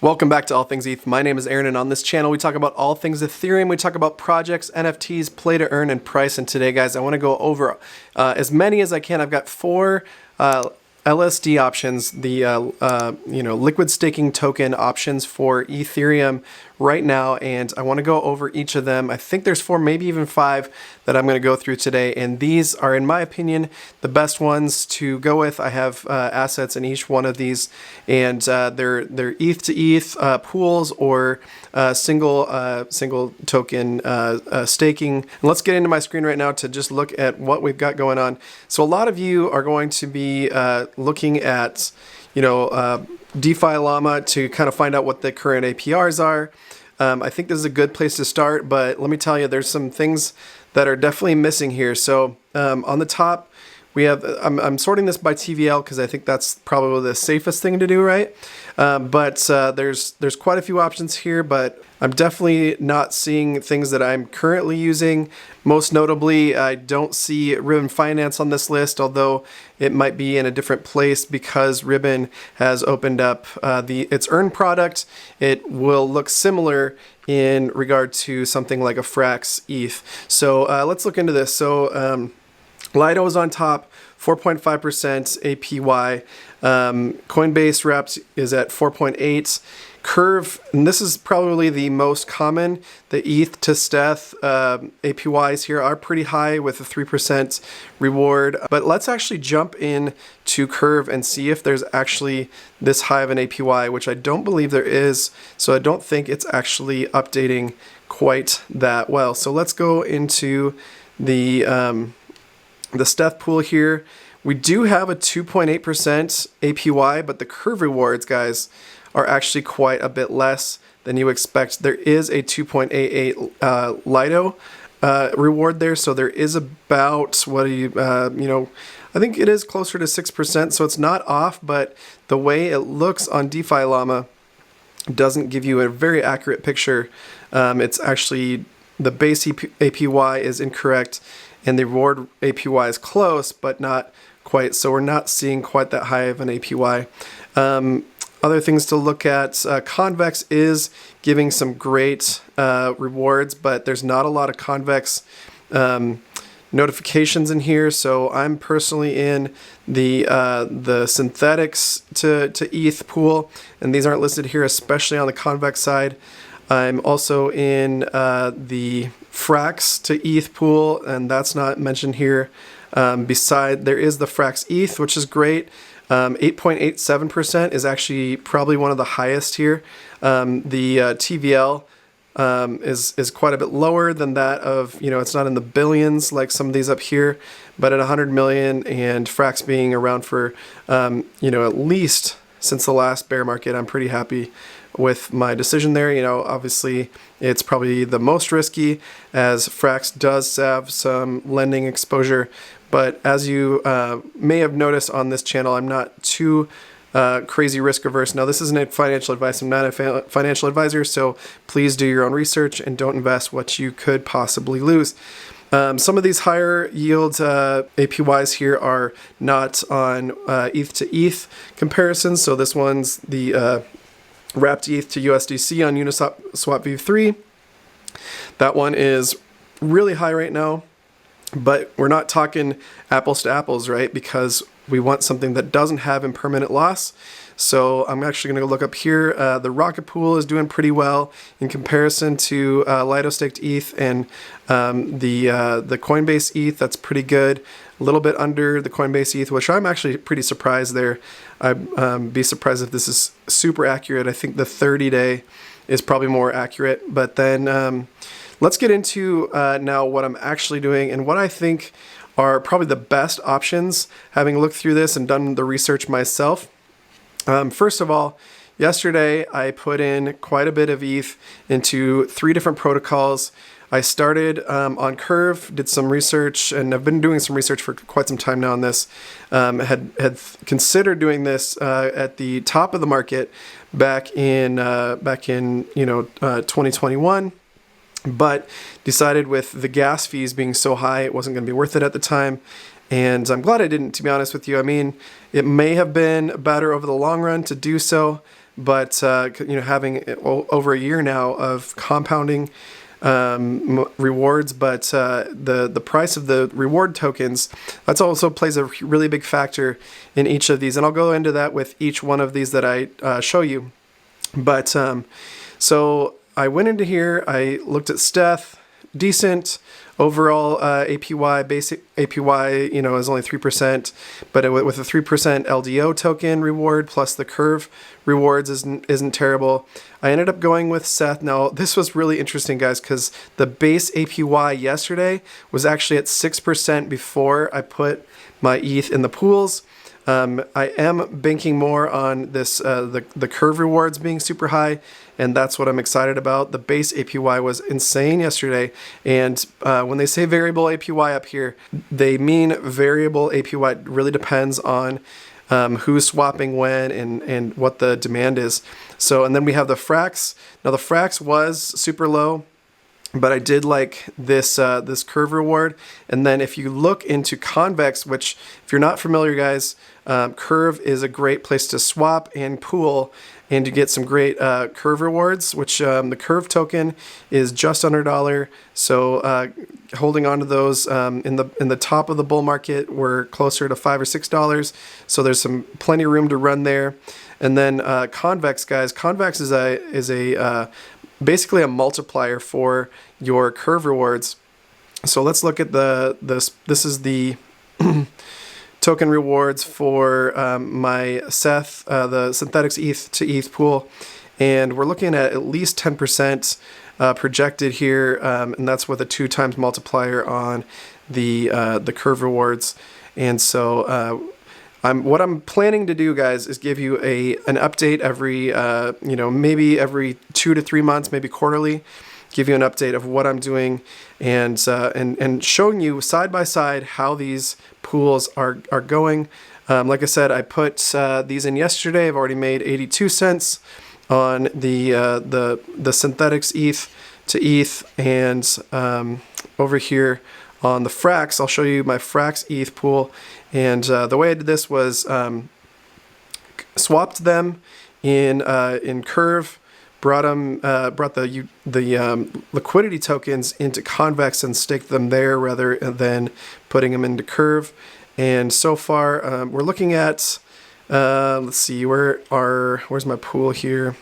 Welcome back to All Things ETH. My name is Aaron, and on this channel we talk about all things Ethereum. We talk about projects, NFTs, play to earn, and price. And today, guys, I want to go over as many as I can. I've got four LSD options, the liquid staking token options for Ethereum right now, and I want to go over each of them. I think there's four, maybe even five that I'm going to go through today, and these are, in my opinion, the best ones to go with. I have assets in each one of these, and they're ETH to ETH pools or single token staking. And let's get into my screen right now to just look at what we've got going on. So a lot of you are going to be looking at DeFi Llama to kind of find out what the current APRs are. I think this is a good place to start, but let me tell you, there's some things that are definitely missing here. So on the top, we have, I'm sorting this by TVL because I think that's probably the safest thing to do, right? But there's quite a few options here, but I'm definitely not seeing things that I'm currently using. Most notably, I don't see Ribbon.Finance on this list, although it might be in a different place because Ribbon has opened up its earn product. It will look similar in regard to something like a Frax ETH. So let's look into this. So Lido is on top, 4.5% APY. Coinbase Wrapped is at 4.8. Curve, and this is probably the most common, the ETH to stETH APYs here are pretty high with a 3% reward. But let's actually jump in to Curve and see if there's actually this high of an APY, which I don't believe there is. So I don't think it's actually updating quite that well. So let's go into the stETH pool here. We do have a 2.8% APY, but the Curve rewards, guys, are actually quite a bit less than you expect. There is a 2.88 Lido reward there, so there is about, I think it is closer to 6%, so it's not off, but the way it looks on DeFi Llama doesn't give you a very accurate picture. It's actually, the base APY is incorrect, and the reward APY is close, but not quite, so we're not seeing quite that high of an APY. Other things to look at, Convex is giving some great rewards, but there's not a lot of Convex notifications in here, so I'm personally in the synthetics to ETH pool, and these aren't listed here, especially on the Convex side. I'm also in the Frax to ETH pool, and that's not mentioned here. There is the Frax ETH, which is great. 8.87% is actually probably one of the highest here. The TVL is quite a bit lower than that of, it's not in the billions like some of these up here, but at 100 million, and Frax being around for, at least since the last bear market, I'm pretty happy with my decision there. Obviously it's probably the most risky as Frax does have some lending exposure, but as you may have noticed on this channel, I'm not too crazy risk averse. Now, this isn't financial advice. I'm not a financial advisor, so please do your own research and don't invest what you could possibly lose. Some of these higher yield APYs here are not on ETH to ETH comparisons. So this one's the wrapped ETH to USDC on Uniswap V3. That one is really high right now, but we're not talking apples to apples, right? Because we want something that doesn't have impermanent loss. So I'm actually going to look up here. The Rocket Pool is doing pretty well in comparison to Lido staked ETH and the Coinbase ETH. That's pretty good. A little bit under the Coinbase ETH, which I'm actually pretty surprised there. I'd be surprised if this is super accurate. I think the 30-day is probably more accurate. But then let's get into now what I'm actually doing and what I think are probably the best options, having looked through this and done the research myself. First of all, yesterday I put in quite a bit of ETH into 3 different protocols. I started on Curve, did some research, and I've been doing some research for quite some time now on this. Had considered doing this at the top of the market back in 2021, but decided with the gas fees being so high, it wasn't going to be worth it at the time. And I'm glad I didn't, to be honest with you. I mean, it may have been better over the long run to do so, but having over a year now of compounding rewards, but the price of the reward tokens, that's also plays a really big factor in each of these, and I'll go into that with each one of these that I show you. But so I went into here, I looked at stETH, decent overall APY, basic APY, is only 3%, but with a 3% LDO token reward plus the curve rewards isn't terrible. I ended up going with stETH. Now, this was really interesting, guys, because the base APY yesterday was actually at 6% before I put my ETH in the pools. I am banking more on this the curve rewards being super high, and that's what I'm excited about. The base APY was insane yesterday, and when they say variable APY up here, they mean variable APY. It really depends on who's swapping when and what the demand is. So, and then we have the Frax. Now the Frax was super low, but I did like this this curve reward. And then if you look into Convex, which if you're not familiar, guys, curve is a great place to swap and pool and to get some great curve rewards, which the curve token is just under $1. So holding on to those in the top of the bull market, we're closer to $5 or $6. So there's plenty of room to run there. And then Convex, guys, Convex is a basically a multiplier for your curve rewards. So let's look at this. This is the token rewards for my SETH, the Synthetics ETH to ETH pool, and we're looking at least 10% projected here, and that's with a 2 times multiplier on the curve rewards. And so what I'm planning to do, guys, is give you an update every maybe every 2 to 3 months, maybe quarterly. Give you an update of what I'm doing and showing you side by side how these pools are going. Like I said, I put these in yesterday. I've already made 82 cents on the Synthetics ETH to ETH, and over here on the Frax, I'll show you my Frax ETH pool. And the way I did this was swapped them in Curve. Brought the liquidity tokens into Convex and staked them there rather than putting them into Curve. And so far, we're looking at let's see, where's my pool here?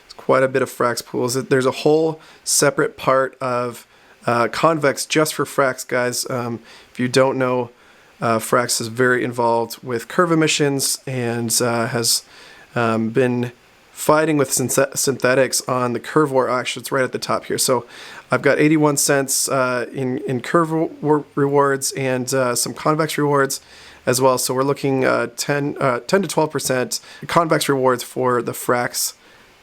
It's quite a bit of Frax pools. There's a whole separate part of Convex just for Frax, guys. If you don't know, Frax is very involved with curve emissions and has been fighting with synthetics on the curve war. Actually, it's right at the top here. So I've got 81 cents in curve rewards and some Convex rewards as well. So we're looking 10 to 12% Convex rewards for the Frax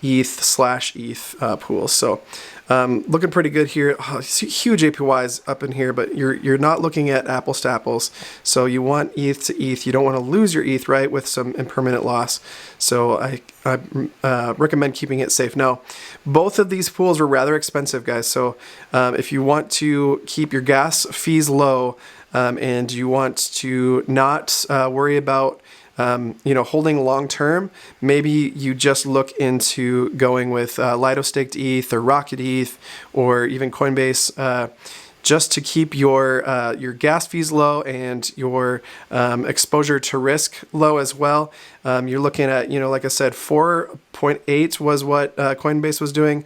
ETH/ETH pool. So looking pretty good here. Oh, huge APYs up in here, but you're not looking at apples to apples. So you want ETH to ETH. You don't want to lose your ETH, right, with some impermanent loss. So I recommend keeping it safe. Now, both of these pools were rather expensive, guys. So if you want to keep your gas fees low and you want to not worry about holding long term, maybe you just look into going with Lido Staked ETH or Rocket ETH or even Coinbase, just to keep your gas fees low and your exposure to risk low as well. You're looking at, like I said, 4.8 was what Coinbase was doing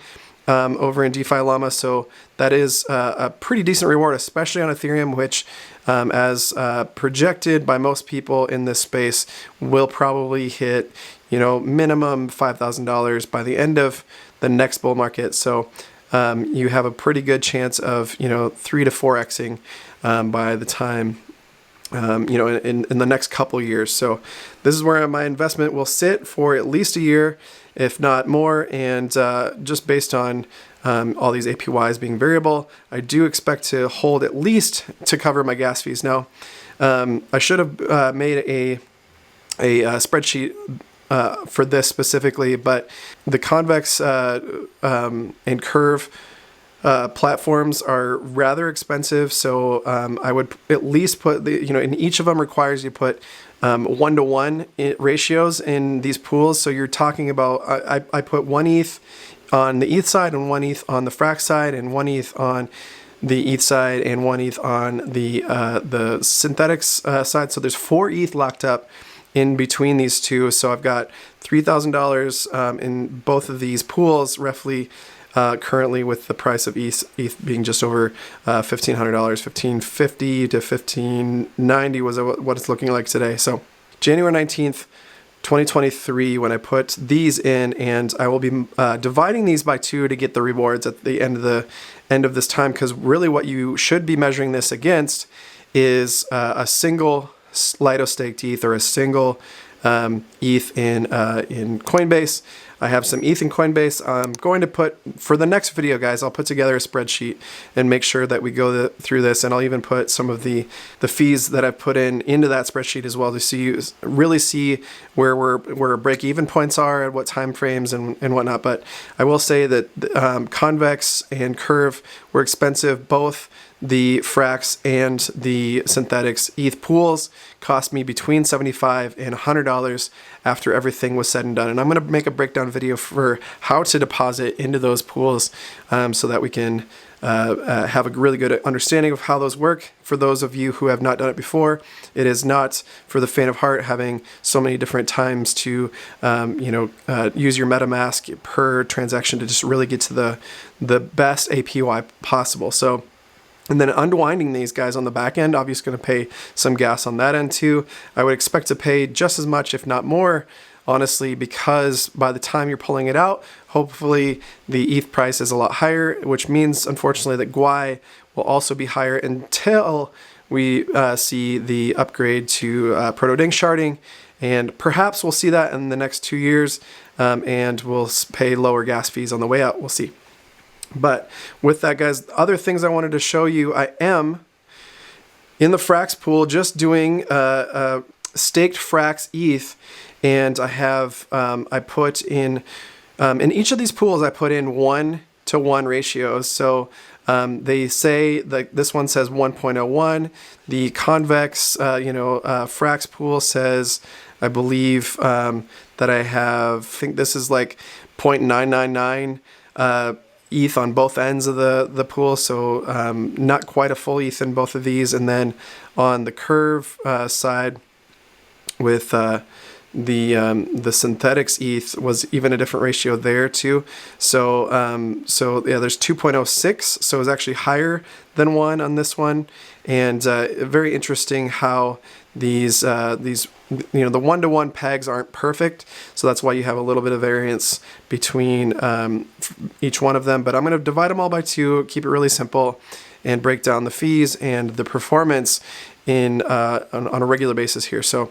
over in DeFi Llama. So that is a pretty decent reward, especially on Ethereum, which as projected by most people in this space will probably hit, minimum $5,000 by the end of the next bull market. So you have a pretty good chance of, 3 to 4xing by the time, in the next couple years. So this is where my investment will sit for at least a year, if not more. And just based on all these APYs being variable, I do expect to hold at least to cover my gas fees. Now, I should have made a spreadsheet for this specifically, but the Convex and Curve platforms are rather expensive, so I would at least put in each of them requires you put 1-to-1 ratios in these pools. So you're talking about, I put 1 ETH on the ETH side and 1 ETH on the Frax side and 1 ETH on the ETH side and 1 ETH on the synthetics side. So there's 4 ETH locked up in between these two. So I've got $3,000 in both of these pools, roughly currently, with the price of ETH being just over $1,500, $1,550 to $1,590 was what it's looking like today. So January 19th, 2023, when I put these in, and I will be dividing these by 2 to get the rewards at the end of this time, because really what you should be measuring this against is a single Lido-staked ETH or a single ETH in Coinbase. I have some ETH in Coinbase. I'm going to put, for the next video, guys, I'll put together a spreadsheet and make sure that we go through this, and I'll even put some of the fees that I've put into that spreadsheet as well, to really see where break-even points are at what time frames and whatnot. But I will say that Convex and Curve were expensive. Both the Frax and the synthetics ETH pools cost me between $75 and $100 after everything was said and done. And I'm going to make a breakdown video for how to deposit into those pools, so that we can have a really good understanding of how those work. For those of you who have not done it before, it is not for the faint of heart, having so many different times to use your MetaMask per transaction to just really get to the best APY possible. So, and then unwinding these guys on the back end, obviously going to pay some gas on that end too. I would expect to pay just as much, if not more, honestly, because by the time you're pulling it out, hopefully the ETH price is a lot higher, which means, unfortunately, that GUI will also be higher until we see the upgrade to proto-ding sharding. And perhaps we'll see that in the next 2 years, and we'll pay lower gas fees on the way out. We'll see. But with that, guys, other things I wanted to show you, I am in the Frax pool just doing staked Frax ETH, and I have I put in each of these pools I put in 1-to-1 ratios. So they say that this one says 1.01. The Convex Frax pool says, I believe that I think this is like 0.999 ETH on both ends of the pool, so not quite a full ETH in both of these. And then on the Curve side with the synthetics ETH was even a different ratio there too. So yeah, there's 2.06, so it's actually higher than 1 on this one. And very interesting how these the 1-to-1 pegs aren't perfect, so that's why you have a little bit of variance between each one of them. But I'm going to divide them all by 2, keep it really simple, and break down the fees and the performance on a regular basis here. So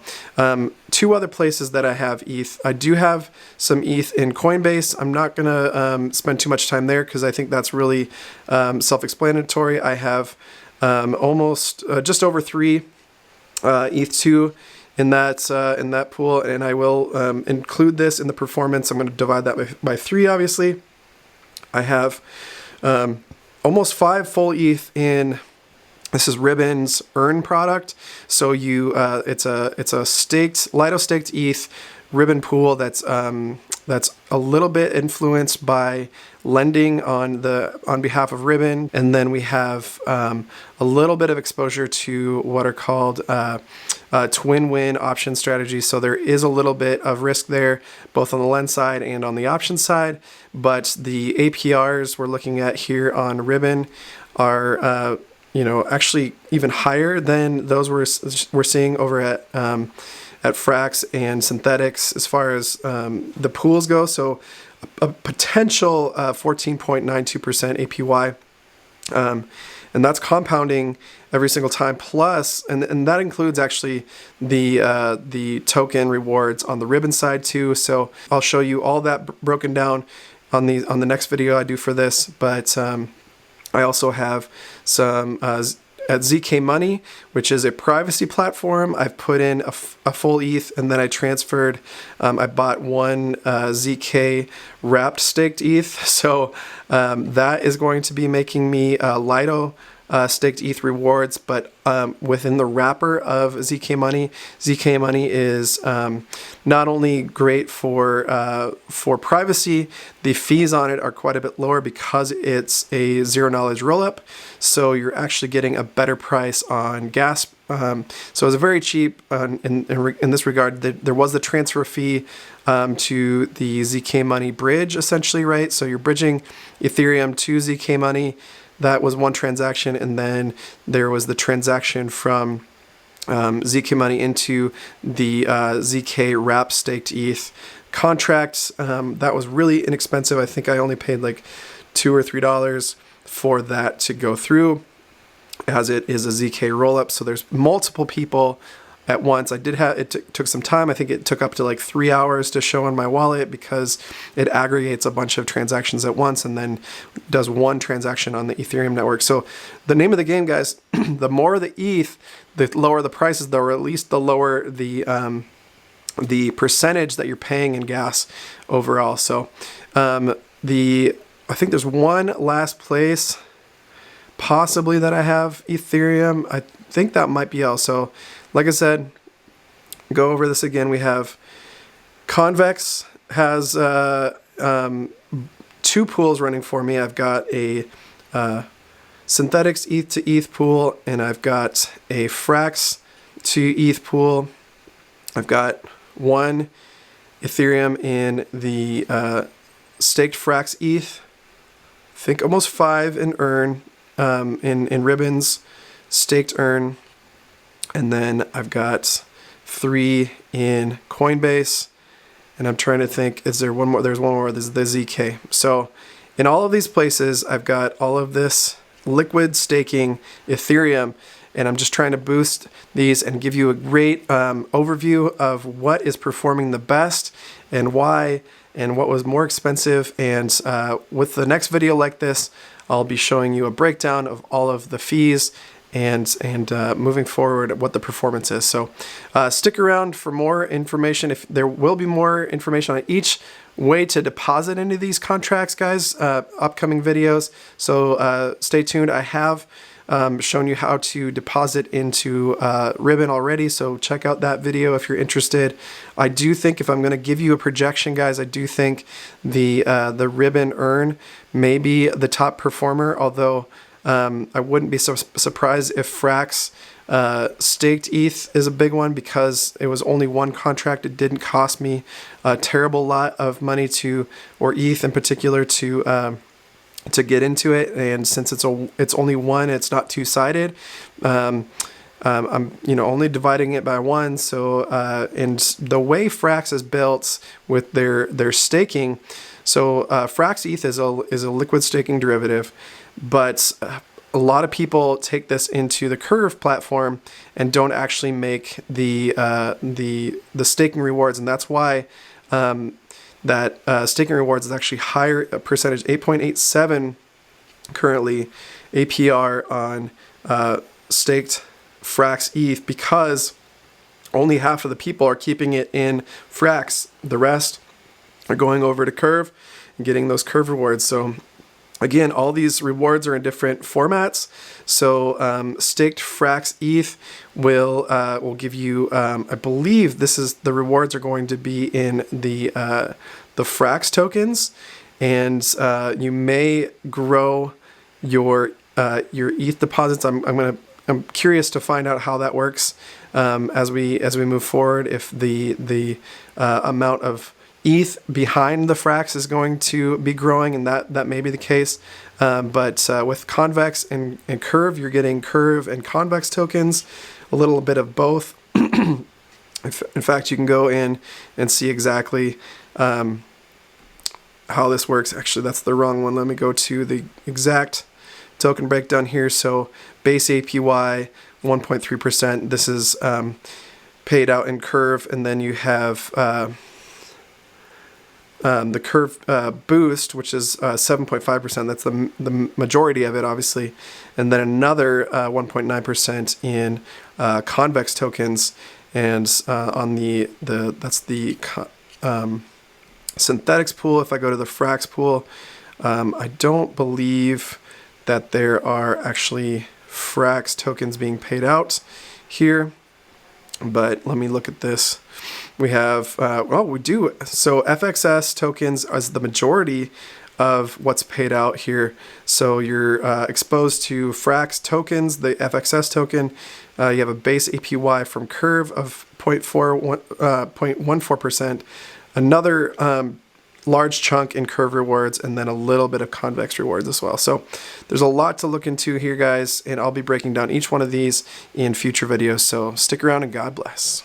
2 other places that I have ETH. I do have some ETH in Coinbase. I'm not going to spend too much time there because I think that's really self-explanatory. I have almost just over 3 ETH2 in that pool, and I will include this in the performance. I'm going to divide that by 3, obviously. I have almost 5 full ETH in, this is Ribbon's Earn product. So it's a staked, Lido-staked ETH Ribbon pool that's a little bit influenced by lending on behalf of Ribbon, and then we have a little bit of exposure to what are called twin win option strategies. So there is a little bit of risk there, both on the lend side and on the option side. But the APRs we're looking at here on Ribbon are actually even higher than those we're seeing over at Frax and synthetics as far as the pools go. So a potential 14.92% APY, and that's compounding every single time. Plus, and that includes actually the token rewards on the Ribbon side too. So I'll show you all that broken down on the next video I do for this. But I also have some at ZK.Money, which is a privacy platform. I've put in a full ETH, and then I transferred, I bought 1 ZK wrapped staked ETH. So that is going to be making me Lido staked ETH rewards, but within the wrapper of ZK.Money. ZK.Money is not only great for privacy, the fees on it are quite a bit lower because it's a zero knowledge rollup. So you're actually getting a better price on gas. So it's very cheap in this regard. There was the transfer fee to the ZK.Money bridge, essentially, right? So you're bridging Ethereum to ZK.Money. That was one transaction, and then there was the transaction from ZK.Money into the ZK wrap staked ETH contract. That was really inexpensive. I think I only paid like $2 or $3 for that to go through, as it is a ZK rollup. So there's multiple people at once. I did have, it took some time. I think it took up to like 3 hours to show on my wallet because it aggregates a bunch of transactions at once and then does one transaction on the Ethereum network. So the name of the game, guys, the more the ETH, the lower the prices, or at least the lower the percentage that you're paying in gas overall. So I think there's one last place possibly that I have Ethereum. I think that might be also, like I said, go over this again. We have Convex has 2 pools running for me. I've got a Synthetics ETH to ETH pool, and I've got a Frax to ETH pool. I've got 1 Ethereum in the staked Frax ETH. I think almost 5 in Earn, in Ribbons, staked Earn. And then I've got 3 in Coinbase, and I'm trying to think, is there one more? There's one more, this is the ZK. So in all of these places, I've got all of this liquid staking Ethereum, and I'm just trying to boost these and give you a great overview of what is performing the best and why, and what was more expensive. And with the next video like this, I'll be showing you a breakdown of all of the fees and moving forward what the performance is. So stick around for more information. If there will be more information on each way to deposit into these contracts, guys, upcoming videos. So stay tuned. I have shown you how to deposit into Ribbon already, so check out that video if you're interested. I do think, if I'm going to give you a projection, guys, I do think the Ribbon Earn may be the top performer, although I wouldn't be so surprised if Frax staked ETH is a big one, because it was only one contract. It didn't cost me a terrible lot of money or ETH in particular, to get into it. And since it's only one, it's not two-sided. I'm only dividing it by 1. So and the way Frax is built with their staking, so Frax ETH is a liquid staking derivative. But a lot of people take this into the Curve platform and don't actually make the staking rewards, and that's why that staking rewards is actually higher percentage, 8.87 currently APR on staked Frax ETH, because only half of the people are keeping it in Frax. The rest are going over to Curve and getting those Curve rewards. So again, all these rewards are in different formats. So staked Frax ETH will give you, I believe the rewards are going to be in the Frax tokens, and you may grow your ETH deposits. I'm curious to find out how that works as we move forward. If the amount of ETH behind the Frax is going to be growing, and that may be the case. But with Convex and Curve, you're getting Curve and Convex tokens, a little bit of both. In fact, you can go in and see exactly how this works. Actually, that's the wrong one. Let me go to the exact token breakdown here. So base APY 1.3%. This is paid out in Curve, and then you have the Curve boost, which is 7.5%. That's the majority of it, obviously, and then another 1.9% in Convex tokens, and on that's the synthetics pool, if I go to the Frax pool, I don't believe that there are actually Frax tokens being paid out here, but let me look at this. We have, well, we do. So FXS tokens is the majority of what's paid out here. So you're exposed to Frax tokens, the FXS token. You have a base APY from Curve of 0.14%, another large chunk in Curve rewards, and then a little bit of Convex rewards as well. So there's a lot to look into here, guys, and I'll be breaking down each one of these in future videos. So stick around and God bless.